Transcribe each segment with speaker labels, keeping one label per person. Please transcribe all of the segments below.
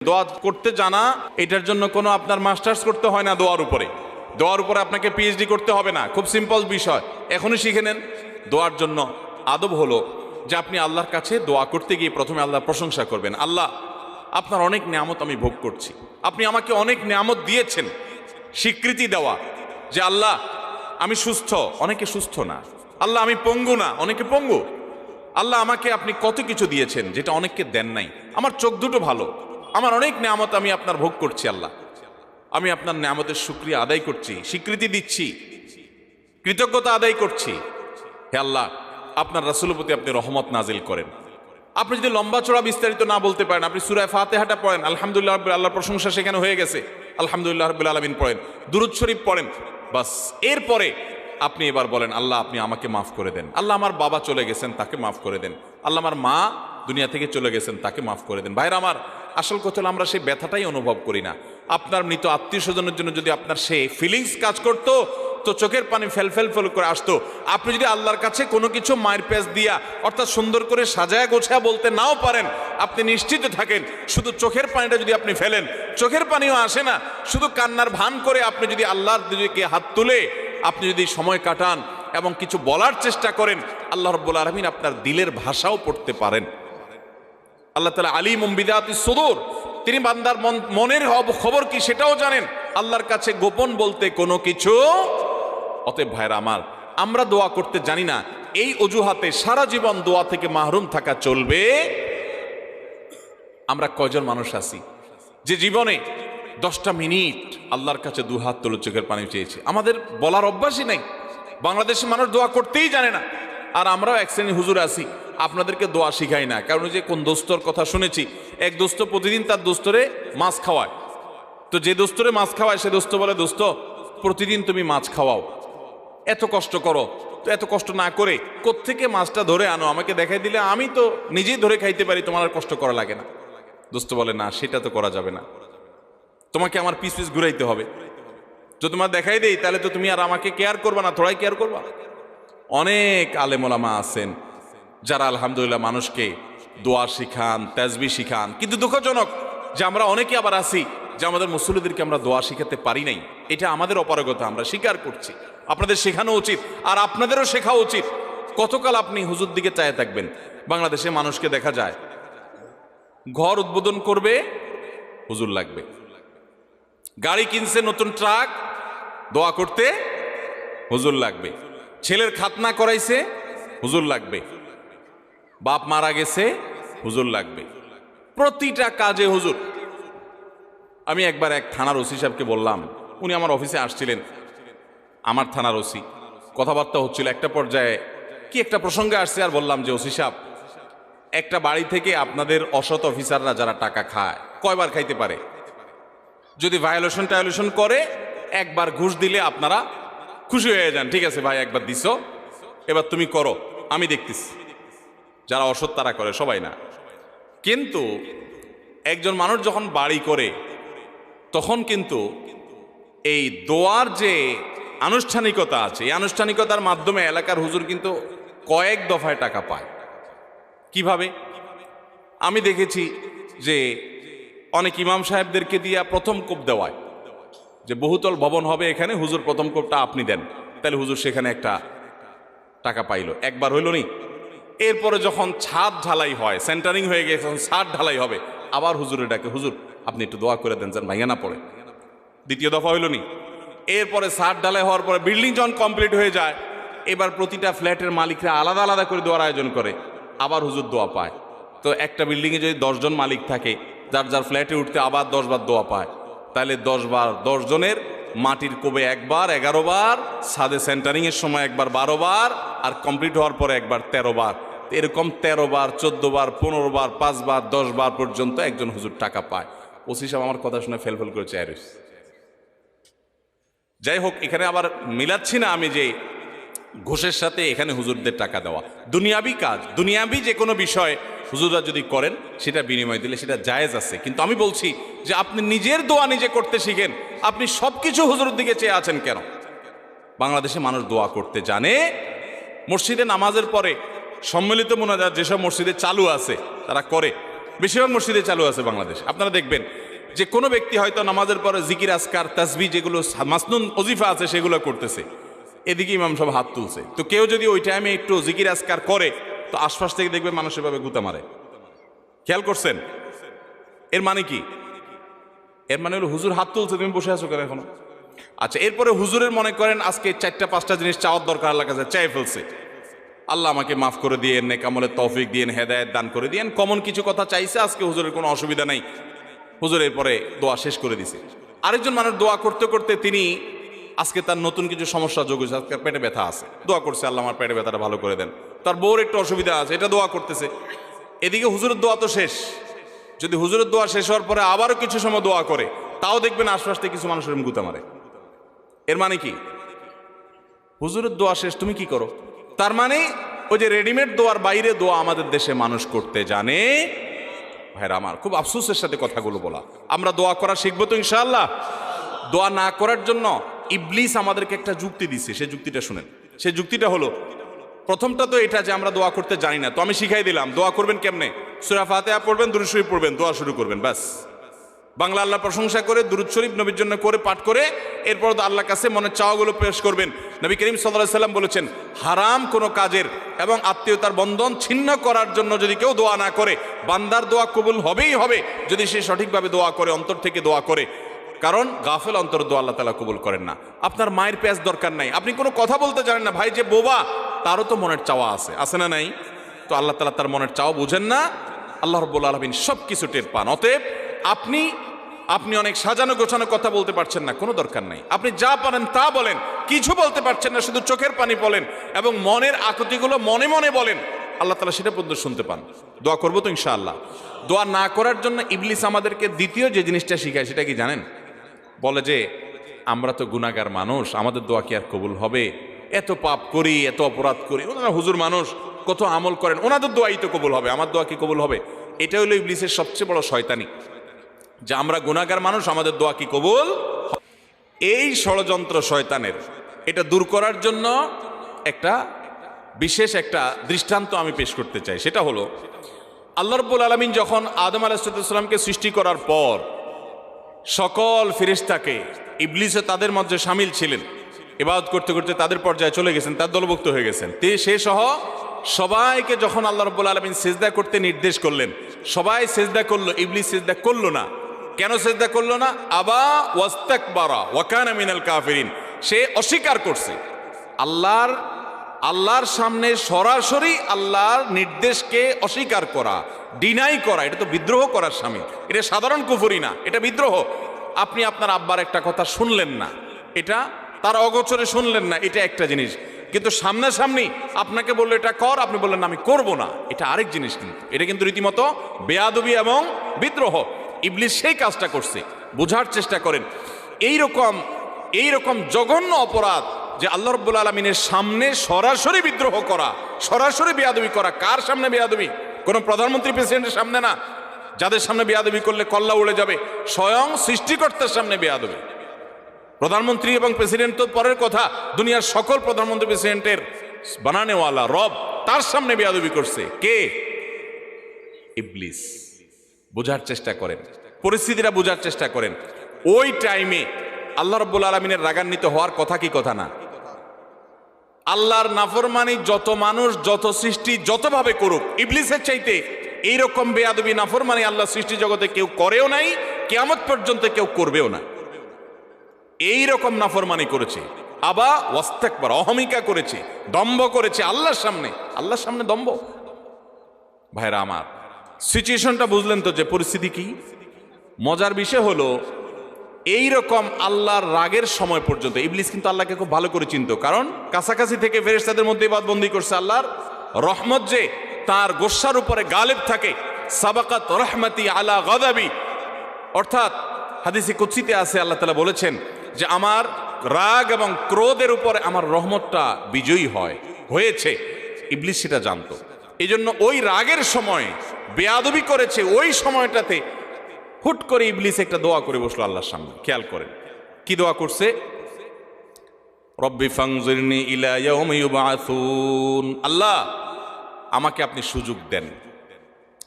Speaker 1: দোয়া করতে জানা এটার জন্য কোনো আপনার মাস্টার্স করতে হয় না। দোয়ার উপরে আপনাকে পিএইচডি করতে হবে না, খুব সিম্পল বিষয়, এখনই শিখে নেন। দোয়ার জন্য আদব হলো যে আপনি আল্লাহর কাছে দোয়া করতে গিয়ে প্রথমে আল্লাহর প্রশংসা করবেন। আল্লাহ, আপনার অনেক নিয়ামত আমি ভোগ করছি, আপনি আমাকে অনেক নিয়ামত দিয়েছেন। স্বীকৃতি দেওয়া যে আল্লাহ আমি সুস্থ, অনেকে সুস্থ না। আল্লাহ আমি পঙ্গু না, অনেকে পঙ্গু। আল্লাহ আমাকে আপনি কত কিছু দিয়েছেন যেটা অনেককে দেন নাই। আমার চোখ দুটো ভালো, আমার অনেক নিয়ামত আমি আপনার ভোগ করছি। আল্লাহ, আমি আপনার নিয়ামতের শুকরিয়া আদায় করছি, স্বীকৃতি দিচ্ছি, কৃতজ্ঞতা আদায় করছি। হে আল্লাহ, আপনার রাসূলের প্রতি আপনি রহমত নাজিল করেন। আপনি যদি লম্বা চড়া বিস্তারিত না বলতে পারেন, আপনি সূরা ফাতিহাটা পড়েন, আলহামদুলিল্লাহ রাব্বিল, আল্লাহর প্রশংসা সেখানে হয়ে গেছে, আলহামদুলিল্লাহ রাব্বিল আলামিন পড়েন, দুরূদ শরীফ পড়েন, বাস। এরপরে আপনি এবার বলেন আল্লাহ আপনি আমাকে মাফ করে দেন। আল্লাহ আমার বাবা চলে গেছেন, তাকে মাফ করে দেন। আল্লাহ আমার মা দুনিয়া থেকে চলে গেছেন, তাকে মাফ করে দেন। ভাইরা আমার, আসল কথা হলো আমরা সেই ব্যথাটাই অনুভব করি না। আপনার মৃত আত্মীয় স্বজনের জন্য যদি আপনার সেই ফিলিংস কাজ করতো তো চোখের পানি ফেল ফেল ফেল করে আসতো। আপনি যদি আল্লাহর কাছে কোনো কিছু মায়ের পেঁচ দিয়া অর্থাৎ সুন্দর করে সাজায়া গোছায়া বলতে নাও পারেন, আপনি নিশ্চিত থাকেন শুধু চোখের পানিটা যদি আপনি ফেলেন, চোখের পানিও আসে না, শুধু কান্নার ভান করে আপনি যদি আল্লাহর দিকে হাত তুলে আপনি যদি সময় কাটান এবং কিছু বলার চেষ্টা করেন, আল্লাহ রাব্বুল আলামিন আপনার দিলের ভাষাও পড়তে পারেন। আল্লাহ তাআলা আলিমুম বিযাতিস সুদূর, তিনি বান্দার মনের খবর কি সেটাও জানেন। আল্লাহর কাছে গোপন বলতে কোনো কিছু। অতএব ভাইরা আমার, আমরা দোয়া করতে জানি না, এই অজুহাতে সারা জীবন দোয়া থেকে মাহরুম থাকা চলবে? আমরা কয়জন মানুষ আছি যে জীবনে 10টা মিনিট আল্লাহর কাছে দুহাত তুলে চোখের পানি চেয়েছে? আমাদের বলার অভ্যাসই নাই। বাংলাদেশের মানুষ দোয়া করতেই জানে না। আর আমরাও এক শ্রেণী হুজুর আছি, আপনাদেরকে দোয়া শিখাই না। কারণ যে কোন দোস্তর কথা শুনেছি, এক দোস্ত প্রতিদিন তার দোস্তরে মাছ খাওয়ায়। তো যে দোস্তরে মাছ খাওয়ায় সে দোস্ত বলে, দোস্ত প্রতিদিন তুমি মাছ খাওয়াও, এত কষ্ট করো, তো এত কষ্ট না করে কোত্থেকে মাছটা ধরে আনো, আমাকে দেখাই দিলে আমি তো নিজেই ধরে খাইতে পারি, তোমার আর কষ্ট করা লাগে না। দোস্ত বলে, না সেটা তো করা যাবে না, তোমাকে আমার পিস পিস ঘুরাইতে হবে। যদি তোমার দেখাই দেই তাহলে তো তুমি আর আমাকে কেয়ার করবা না, থোড়াই কেয়ার করবা। অনেক আলেম ওলামা আছেন যারা আলহামদুলিল্লাহ মানুষকে দোয়া শিখান, তাসবিহ শিখান, কিন্তু দুঃখজনক যে আমরা অনেকে আবার আছি যে আমাদের মুসল্লিদেরকে আমরা দোয়া শিখাতে পারি নাই। এটা আমাদের অপারগতা, আমরা স্বীকার করছি। আপনাদের শেখানো উচিত, আর আপনাদেরও শেখা উচিত। কতকাল আপনি হুজুর দিকে চায়ে থাকবেন? বাংলাদেশে মানুষকে দেখা যায় ঘর উদ্বোধন করবে, হুজুর লাগবে। গাড়ি কিনছে নতুন ট্রাক, দোয়া করতে হুজুর লাগবে। ছেলের খাতনা করাইছে, হুজুর লাগবে। বাপ মারা গেছে, হুজুর লাগবে। প্রতিটা কাজে হুজুর। আমি একবার এক থানার ওসি সাহেবকে বললাম, উনি আমার অফিসে আসছিলেন, আমার থানার ওসি, কথাবার্তা হচ্ছিল। একটা পর্যায়ে কি একটা প্রসঙ্গে আসছে, আর বললাম যে ওসি সাহেব, একটা বাড়ি থেকে আপনাদের অসৎ অফিসাররা যারা টাকা খায় কয়বার খাইতে পারে? যদি ভায়োলেশন করে একবার ঘুষ দিলে আপনারা খুশি হয়ে যান, ঠিক আছে ভাই একবার দিছো, এবার তুমি করো, আমি দেখতেছি। যারা অসৎ তারা করে, সবাই না। কিন্তু একজন মানুষ যখন বাড়ি করে তখন কিন্তু এই দোয়ার যে আনুষ্ঠানিকতা আছে, এই আনুষ্ঠানিকতার মাধ্যমে এলাকার হুজুর কিন্তু কয়েক দফায় টাকা পায়। কিভাবে? আমি দেখেছি যে অনেক ইমাম সাহেবদেরকে দিয়া প্রথম কোপ দেওয়ায়, যে বহুতল ভবন হবে এখানে, হুজুর প্রথম কোপটা আপনি দেন, তাহলে হুজুর সেখানে একটা টাকা পাইল। একবার হইল নি? এরপরে যখন ছাদ ঢালাই হয়, সেন্টারিং হয়ে গেছে, যখন ছাদ ঢালাই হবে, আবার হুজুরে ডাকে, হুজুর আপনি একটু দোয়া করে দেন যেন ভাঙা না পড়ে। দ্বিতীয় দফা হইল নি? এরপরে ছাদ ঢালাই হওয়ার পরে বিল্ডিং যখন কমপ্লিট হয়ে যায়, এবার প্রতিটা ফ্ল্যাটের মালিকরা আলাদা আলাদা করে দোয়ার আয়োজন করে, আবার হুজুর দোয়া পায়। তো একটা বিল্ডিংয়ে যদি 10 জন মালিক থাকে, যার যার ফ্ল্যাটে উঠতে আবার 10 বার দোয়া পায়, তাহলে 10 বার 10 জনের মাটির কোবে একবার 11 বার, ছাদে সেন্টারিং এর সময় একবার 12 বার, আর কমপ্লিট হওয়ার পরে একবার 13 বার। এরকম 13 বার, 14 বার, 15 বার, 5 বার, 10 বার পর্যন্ত একজন হুজুর টাকা পায়। ওসি সাহেব আমার কথা শুনে ফেল করে চেয়ে রয়েছে। যাই হোক, এখানে আবার মিলাচ্ছি না আমি যে ঘুষের সাথে এখানে হুজুরদের টাকা দেওয়া। দুনিয়াবি কাজ, দুনিয়াবি যে কোনো বিষয় হুজুররা যদি করেন সেটা বিনিময় দিলে সেটা জায়েজ আছে। কিন্তু আমি বলছি যে আপনি নিজের দোয়া নিজে করতে শিখেন। আপনি সব কিছু হুজুরের দিকে চেয়ে আছেন কেন? বাংলাদেশে মানুষ দোয়া করতে জানে। মসজিদে নামাজের পরে সম্মিলিত মোনাজাত যেসব মসজিদে চালু আছে তারা করে, বেশিরভাগ মসজিদে চালু আছে বাংলাদেশ। আপনারা দেখবেন যে কোনো ব্যক্তি হয়তো নামাজের পরে জিকির আসকার তাসবিহ যেগুলো মাসনুন ওজিফা আছে সেগুলো করতেছে, এদিকে ইমাম সব হাত তুলছে। তো কেউ যদি ওই টাইমে একটু জিকির আসকার করে তো আশপাশ থেকে দেখবে মানুষ এভাবে গুতা মারে। খেয়াল করছেন? এর মানে কি? এর মানে হলো হুজুর হাত তুলছে, তুমি বসে আছো কেন এখনো? আচ্ছা, এরপরে হুজুরের মনে করেন আজকে 4-5টা জিনিস চাওয়ার দরকার, আল্লাহ কাছে চাই ফেলছে, আল্লাহ আমাকে মাফ করে দিয়েন, নেক আমলের তৌফিক দিয়েন, হেদায়েত দান করে দিয়েন, কমন কিছু কথা চাইছে। আজকে হুজুরের কোনো অসুবিধা নাই, হুজুরের পরে দোয়া শেষ করে দিছে। আরেকজন মানুষ দোয়া করতে করতে তিনি আজকে তার নতুন কিছু সমস্যা যোগ হয়েছে, আজকে পেটে ব্যথা আছে, দোয়া করছে আল্লাহ আমার পেটে ব্যথাটা ভালো করে দেন। তার বউর একটু অসুবিধা আছে, এটা দোয়া করতেছে। এদিকে হুজুরের দোয়া তো শেষ। যদি হুজুরের দোয়া শেষ হওয়ার পরে আবারও কিছু সময় দোয়া করে, তাও দেখবেন আশপাশ থেকে কিছু মানুষের গুতা মারে। এর মানে কি? হুজুরের দোয়া শেষ, তুমি কি করো? তার মানে ওই যে রেডিমেড দোয়ার বাইরে দোয়া আমাদের দেশে মানুষ করতে জানে। ভাইরা আমার, খুব আফসোসের সাথে কথাগুলো বলা। আমরা দোয়া করা শিখবো তো ইনশাআল্লাহ। দোয়া না করার জন্য ইবলিস আমাদেরকে একটা যুক্তি দিচ্ছে, সেই যুক্তিটা শুনেন। সেই যুক্তিটা হলো, প্রথমটা তো এটা যে আমরা দোয়া করতে জানি না, তো আমি শিখাই দিলাম দোয়া করবেন কেমনে। সূরা ফাতিহা পড়বেন, দুরূদ শরীফ পড়বেন, দোয়া শুরু করবেন, ব্যাস। বাংলা আল্লাহ প্রশংসা করে দুরূদ শরীফ নবীর জন্য করে পাঠ করে এরপর তো আল্লাহর কাছে মনের চাওয়াগুলো পেশ করবেন। নবী করিম সাল্লাল্লাহু আলাইহি সাল্লাম বলেছেন, হারাম কোনো কাজের এবং আত্মীয়তার বন্ধন ছিন্ন করার জন্য যদি কেউ দোয়া না করে, বান্দার দোয়া কবুল হবেই হবে যদি সে সঠিকভাবে দোয়া করে, অন্তর থেকে দোয়া করে। কারণ গাফেল অন্তর দোয়া আল্লাহ তাআলা কবুল করেন না। আপনার মায়ের পেঁয়াজ দরকার নাই, আপনি কোনো কথা বলতে জানেন না, ভাই যে বোবা, তারও তো মনের চাওয়া আছে, আছে না নাই? তো আল্লাহ তাআলা তার মনের চাওয়া বুঝেন না? আল্লাহ রাব্বুল আলামিন সব কিছু টের পান। অতএব আপনি অনেক সাজানো গোছানো কথা বলতে পারছেন না, কোনো দরকার নাই। আপনি যা পারেন তা বলেন, কিছু বলতে পারছেন না, শুধু চোখের পানি বলেন এবং মনের আকুতিগুলো মনে মনে বলেন, আল্লাহ তাআলা সেটা পর্যন্ত শুনতে পান। দোয়া করবো তো ইনশাআল্লাহ। দোয়া না করার জন্য ইবলিস আমাদেরকে দ্বিতীয় যে জিনিসটা শিখায় সেটা কি জানেন? বলে যে আমরা তো গুনাহগার মানুষ, আমাদের দোয়া কি আর কবুল হবে? এত পাপ করি, এত অপরাধ করি, ওনারা হুজুর মানুষ, কত আমল করেন, ওনাদের দোয়াই তো কবুল হবে, আমার দোয়া কি কবুল হবে? এটা হলো ইবলিসের সবচেয়ে বড় শয়তানি, যে আমরা গুনাহগার মানুষ, আমাদের দোয়া কি কবুল? এই ষড়যন্ত্র শয়তানের, এটা দূর করার জন্য একটা বিশেষ একটা দৃষ্টান্ত আমি পেশ করতে চাই। সেটা হলো, আল্লাহ রাব্বুল আলামিন যখন আদম আলাইহিস সালামকে সৃষ্টি করার পর সকল ফেরেশতাকে, ইবলিসও তাদের মধ্যে শামিল ছিলেন, ইবাদত করতে করতে তাদের পর্যায়ে চলে গেছেন, তার দলভুক্ত হয়ে গেছেন। সে সহ সবাইকে যখন আল্লাহ রাব্বুল আলামিন সিজদা করতে নির্দেশ করলেন, সবাই সিজদা করলো, ইবলিস সিজদা করলো না। কেন সিজদা করলো না? আবা ওয়াস্তাকবারা ওয়া কানা মিনাল কাফিরিন। সে অস্বীকার করছে। আল্লাহর সামনে সরাসরি আল্লাহর নির্দেশকে অস্বীকার করা, ডিনাই করা, এটা তো বিদ্রোহ করার শামিল। এটা সাধারণ কুফরি না, এটা বিদ্রোহ। আপনি আপনার আব্বার একটা কথা শুনলেন না, এটা তার অগোচরে শুনলেন না, এটা একটা জিনিস। কিন্তু সামনাসামনি আপনাকে বললো এটা কর, আপনি বললেন না আমি করব না, এটা আরেক জিনিস। কিন্তু এটা কিন্তু রীতিমতো বেয়াদবি এবং বিদ্রোহ। ইবলিস সেই কাজটা করছে। বোঝার চেষ্টা করেন, এইরকম জঘন্য অপরাধ যে আল্লাহ রাব্বুল আলামিনের সামনে সরাসরি বিদ্রোহ করা, সরাসরি বেয়াদবি করা। কার সামনে বেয়াদবি? কোনো প্রধানমন্ত্রী প্রেসিডেন্টের সামনে না, যাদের সামনে বেয়াদবি করলে কল্লা উড়ে যাবে। স্বয়ং সৃষ্টিকর্তার সামনে বেয়াদবি। প্রধানমন্ত্রী এবং প্রেসিডেন্ট তো পরের কথা, দুনিয়ার সকল প্রধানমন্ত্রী প্রেসিডেন্টের বানানেওয়ালা রব, তার সামনে বেয়াদবি করছে কে? ইবলিস। বোঝার চেষ্টা করেন, পরিস্থিতিটা বোঝার চেষ্টা করেন। ওই টাইমে আল্লাহ রাব্বুল আলামিনের রাগান্বিত হওয়ার কথা কি কথা না? আল্লাহর নাফরমানি যত মানুষ, যত সৃষ্টি যতভাবে করুক, ইবলিসের চাইতে এইরকম বেয়াদবি নাফরমানি আল্লাহ সৃষ্টি জগতে কেউ করেও নাই, কিয়ামত পর্যন্ত কেউ করবেও না। এইরকম নাফরমানি করেছে, আবা ওয়াস্তাকবার, অহমিকা করেছে, দম্ভ করেছে আল্লাহর সামনে দম্ভ। ভাইরা আমার, সিচুয়েশনটা বুঝলেন তো যে পরিস্থিতি কি? মজার বিষয় হলো, এইরকম আল্লাহর রাগের সময় পর্যন্ত ইবলিস কিন্তু আল্লাহকে খুব ভালো করে চিনত। কারণ কাছাকাছি থেকে ফেরেশতাদের মধ্যে ইবাদতবন্দি করছে। আল্লাহর রহমত যে তার গোস্সার উপরে গালিব থাকে, সাবাকাত রহমতি আলা গাদাবি, অর্থাৎ হাদিসে কুদসিতে আছে, আল্লাহ তাআলা বলেছেন যে আমার রাগ এবং ক্রোধের উপরে আমার রহমতটা বিজয়ী হয়েছে। ইবলিস সেটা জানতো। এই জন্য ওই রাগের সময় বেয়াদবি করেছে। ওই সময়টাতে হুট করে ইবলিস একটা দোয়া করে বসলো আল্লাহর সামনে। খেয়াল করেন কি দোয়া করছে? রব্বি ফাংজিরনি ইলা ইয়াউমি ইউবআসুন। আল্লাহ, আমাকে আপনি সুযোগ দেন,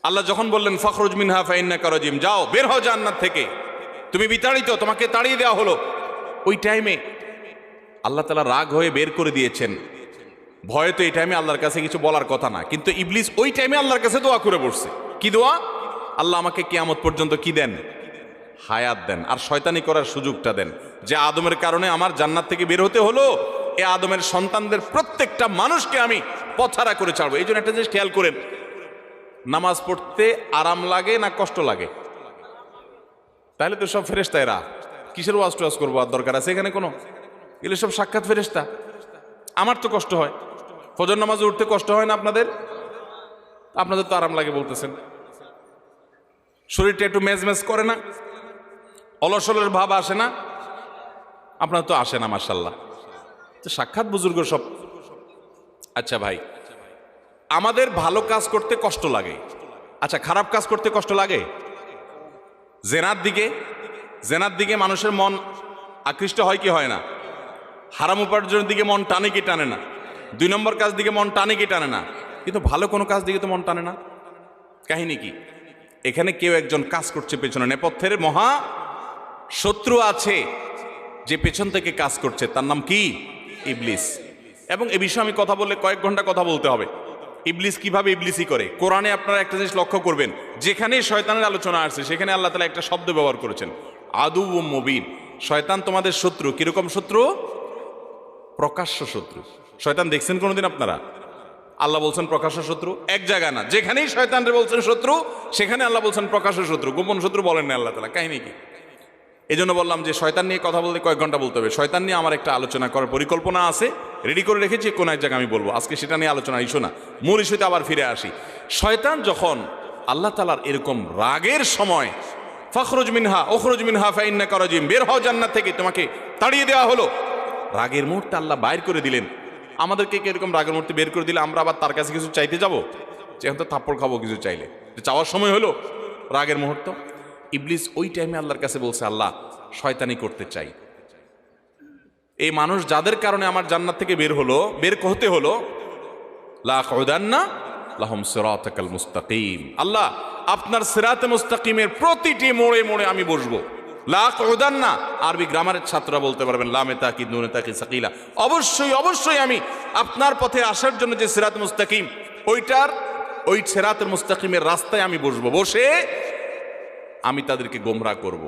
Speaker 1: আল্লাহ যখন বললেন ফখরুজ মিনহা ফাইন্নাকা রাজিম, যাও বের হও জান্নাত থেকে, তুমি বিতাড়িত, তোমাকে তাড়িয়ে দেওয়া হলো। ওই টাইমে আল্লাহ তাআলা রাগ হয়ে বের করে দিয়েছেন। ভয়ে তো এই টাইমে আল্লাহর কাছে কিছু বলার কথা না, কিন্তু ইবলিস ওই টাইমে আল্লাহর কাছে দোয়া করে বসছে। কি দোয়া? আল্লাহ আমাকে কিয়ামত পর্যন্ত কি দেন? হায়াত দেন, আর শয়তানি করার সুযোগটা দেন। যে আদমের কারণে আমার জান্নাত থেকে বের হতে হলো, এ আদমের সন্তানদের প্রত্যেকটা মানুষকে আমি পথহারা করে ছাড়বো। এই জন্য একটা জিনিস খেয়াল করেন, নামাজ পড়তে আরাম লাগে না কষ্ট লাগে? তাহলে তো সব ফেরেশতা, এরা কিসের ওয়াজ টোয়াজ করবো, আর দরকার আছে এখানে কোনো? এগুলো সব সাক্ষাৎ ফেরেশতা। আমার তো কষ্ট হয়, ফজর নামাজে উঠতে কষ্ট হয় না আপনাদের? আপনাদের তো আরাম লাগে বলতেছেন। শরীরটা একটু মেজমেজ করে না? অলসলের ভাব আসে না? আপনার তো আসে না, মাশাআল্লাহ। তো সাক্ষাৎ বুজুর্গ সব। আচ্ছা ভাই, আমাদের ভালো কাজ করতে কষ্ট লাগে, আচ্ছা খারাপ কাজ করতে কষ্ট লাগে? জেনার দিকে মানুষের মন আকৃষ্ট হয় কি হয় না? হারাম উপার্জনের দিকে মন টানে কি টানে না? 2 নম্বর কাজ দিকে মন টানে কি টানে না? কিন্তু ভালো কোনো কাজ দিকে তো মন টানে না। কাহিনী কি? এখানে কেউ একজন কাজ করছে, পেছনে নেপথ্যের মহা শত্রু আছে যে পেছন থেকে কাজ করছে, তার নাম কি? ইবলিস। এবং এ বিষয়ে আমি কথা বললে কয়েক ঘন্টা কথা বলতে হবে। ইবলিস কিভাবে ইবলিসই করে, কোরআনে আপনারা একটা জিনিস লক্ষ্য করবেন, যেখানে শয়তানের আলোচনা আসছে সেখানে আল্লাহ তাআলা একটা শব্দ ব্যবহার করেছেন, আদু ও মুবিন। শয়তান তোমাদের শত্রু। কিরকম শত্রু? প্রকাশ্য শত্রু। শয়তান দেখছেন কোনোদিন আপনারা? আল্লাহ বলছেন প্রকাশ্য শত্রু। এক জায়গা না, যেখানেই শয়তানরে বলছেন শত্রু, সেখানে আল্লাহ বলছেন প্রকাশ্য শত্রু। গোপন শত্রু বলেন না আল্লাহ তাআলা। কাহিনী কি? এই জন্য বললাম যে শয়তান নিয়ে কথা বলতে কয়েক ঘন্টা বলতে হবে। শয়তান নিয়ে আমার একটা আলোচনা করার পরিকল্পনা আছে, রেডি করে রেখেছি, কোন এক জায়গায় আমি বলবো। আজকে সেটা নিয়ে আলোচনা ইস্যু না, মূল ইস্যুতে আবার ফিরে আসি। শয়তান যখন আল্লাহ তাআলার এরকম রাগের সময়, ফখরুজ মিনহা উখরুজ মিনহা ফাইন্নাকা রাজিম, বের হও জান্নাত থেকে, তোমাকে তাড়িয়ে দেওয়া হলো। রাগের মুহূর্তে আল্লাহ বাইর করে দিলেন। আমাদেরকে কি এরকম রাগের মুহূর্তে বের করে দিলে আমরা আবার তার কাছে কিছু চাইতে যাবো? যে এখন তো থাপ্পড় খাবো কিছু চাইলে, চাওয়ার সময় হলো রাগের মুহূর্ত। ইবলিস ওই টাইমে আল্লাহর কাছে বলছে, আল্লাহ শয়তানি করতে চাই। এই মানুষ যাদের কারণে আমার জান্নাত থেকে বের হতে হলো, লা কউদান্না লাহুম সিরাতাকাল মুস্তাকিম। আল্লাহ আপনার সিরাতে মুস্তাকিমের প্রতিটি মোড়ে মোড়ে আমি বসবো। লা কউদান্না, আরবি গ্রামারের ছাত্ররা বলতে পারবেন, লামে তাকিদ নুনে তাকিদ সাকিলা। অবশ্যই আমি আপনার পথে আসার জন্য যে সিরাত মুস্তাকিম, ওই সিরাতুল মুস্তাকিমের রাস্তায় আমি বসবো। বসে আমি তাদেরকে গোমরাহ করব।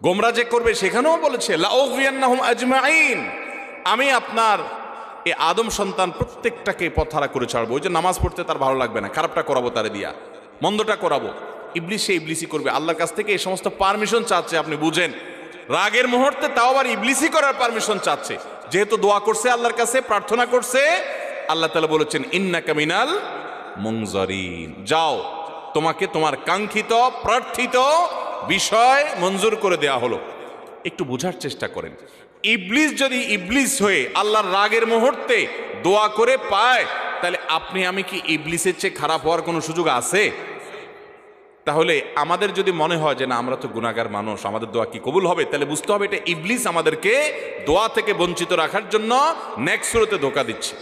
Speaker 1: গোমরাহ যে করবে সেখানেও বলেছে লা উগওয়িয়ান্নাহুম আজমাইন, আমি আপনার এই আদম সন্তান প্রত্যেকটাকে পথহারা করে ছাড়বো। ওই যে নামাজ পড়তে তার ভালো লাগবে না, খারাপটা করাবো তারে দিয়া, মন্দটা করাবো। ইবলিস সে ইবলিসই করবে। আল্লাহর কাছ থেকে এই সমস্ত পারমিশন চাচ্ছে, আপনি বুঝেন। রাগের মুহূর্তে তাও আবার ইবলিসই করার পারমিশন চাচ্ছে, যেহেতু দোয়া করছে আল্লাহর কাছে, প্রার্থনা করছে। আল্লাহ তাআলা বলেছেন ইন্নাকা মিনাল মুনজারিন, যাও তোমাকে তোমার কাঙ্ক্ষিত প্রার্থিত বিষয় মঞ্জুর করে দেয়া হলো। একটু বোঝার চেষ্টা করেন, ইবলিস যদি ইবলিস হয়ে আল্লাহর রাগের মুহূর্তে দোয়া করে পায়, তাহলে আপনি আমি কি ইবলিসের চেয়ে খারাপ হওয়ার কোনো সুযোগ আছে? তাহলে আমাদের যদি মনে হয় যে না আমরা তো গুনাহগার মানুষ, আমাদের দোয়া কি কবুল হবে, তাহলে বুঝতে হবে এটা ইবলিস আমাদেরকে দোয়া থেকে বঞ্চিত রাখার জন্য নেক্সট সুরতে ধোঁকা দিচ্ছে।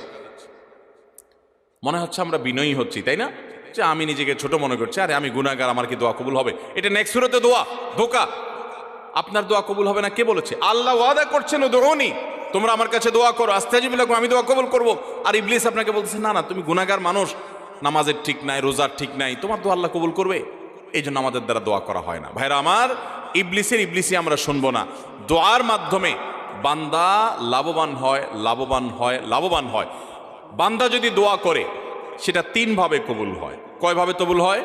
Speaker 1: মনে হচ্ছে আমরা বিনয়ী হচ্ছি, তাই না? যে আমি নিজেকে ছোট মনে করছি, আরে আমি গুনাহগার, আমার কি দোয়া কবুল হবে? এটা নেক্সট সুরতে ধোঁকা। আপনার দোয়া কবুল হবে না কে বলেছে? আল্লাহ ওয়াদা করছেন উদউনি, তোমরা আমার কাছে দোয়া করো, আস্তাজিব লাকুম, আমি দোয়া কবুল করব। আর ইবলিস আপনাকে বলতেছে না না, তুমি গুনাহগার মানুষ, নামাজের ঠিক নাই, রোজার ঠিক নাই, তোমার দোয়া আল্লাহ কবুল করবে? এই জন্য আমাদের দ্বারা দোয়া করা হয় না। ভাইরা আমার, ইবলিসই আমরা শুনবো না। দোয়ার মাধ্যমে বান্দা লাভবান হয়। বান্দা যদি দোয়া করে সেটা 3 ভাবে কবুল হয়। কয় ভাবে কবুল হয়?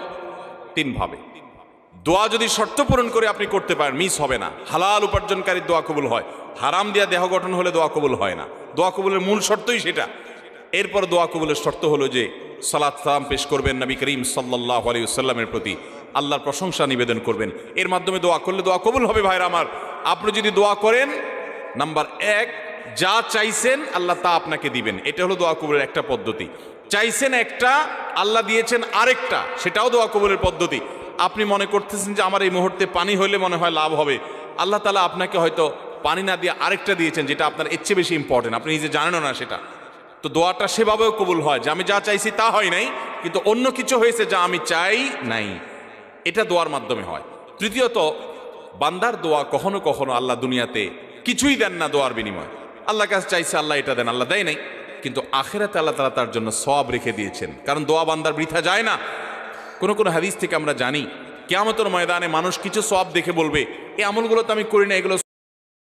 Speaker 1: 3 ভাবে। দোয়া যদি শর্ত পূরণ করে আপনি করতে পারেন, মিস হবে না। হালাল উপার্জনকারীর দোয়া কবুল হয়, হারাম দিয়া দেহ গঠন হলে দোয়া কবুল হয় না। দোয়া কবুলের মূল শর্তই সেটা। এরপর দোয়া কবুলের শর্ত হলো যে সালাত সালাম পেশ করবেন নবী করিম সাল্লাল্লাহু আলাইহি ওয়াসাল্লামের প্রতি, আল্লাহর প্রশংসা নিবেদন করবেন। এর মাধ্যমে দোয়া করলে দোয়া কবুল হবে। ভাইরা আমার, আপনি যদি দোয়া করেন, নাম্বার 1, যা চাইছেন আল্লাহ তা আপনাকে দিবেন। এটা হলো দোয়া কবুলের একটা পদ্ধতি। চাইছেন একটা, আল্লাহ দিয়েছেন আরেকটা, সেটাও দোয়া কবুলের পদ্ধতি। আপনি মনে করতেছেন যে আমার এই মুহূর্তে পানি হইলে মনে হয় লাভ হবে, আল্লাহ তাআলা আপনাকে হয়তো পানি না দিয়ে আরেকটা দিয়েছেন যেটা আপনার এর চেয়ে বেশি ইম্পর্টেন্ট, আপনি নিজে জানেনও না সেটা। তো দোয়াটা সেভাবেও কবুল হয় যে আমি যা চাইছি তা হয় নাই, কিন্তু অন্য কিছু হয়েছে যা আমি চাই নাই, এটা দোয়ার মাধ্যমে হয়। তৃতীয়ত, বান্দার দোয়া কখনো কখনো আল্লাহ দুনিয়াতে কিছুই দেন না দোয়ার বিনিময়। আল্লাহর কাছে চাইছে আল্লাহ এটা দেন, আল্লাহ দেয় নাই, কিন্তু আখিরাতে আল্লাহ তাআলা তার জন্য সওয়াব রেখে দিয়েছেন, কারণ দোয়া বান্দার বৃথা যায় না। কোন কোন হাদিস থেকে আমরা জানি কিয়ামতের ময়দানে মানুষ কিছু সওয়াব দেখে বলবে এই আমলগুলো তো আমি করি না, এগুলো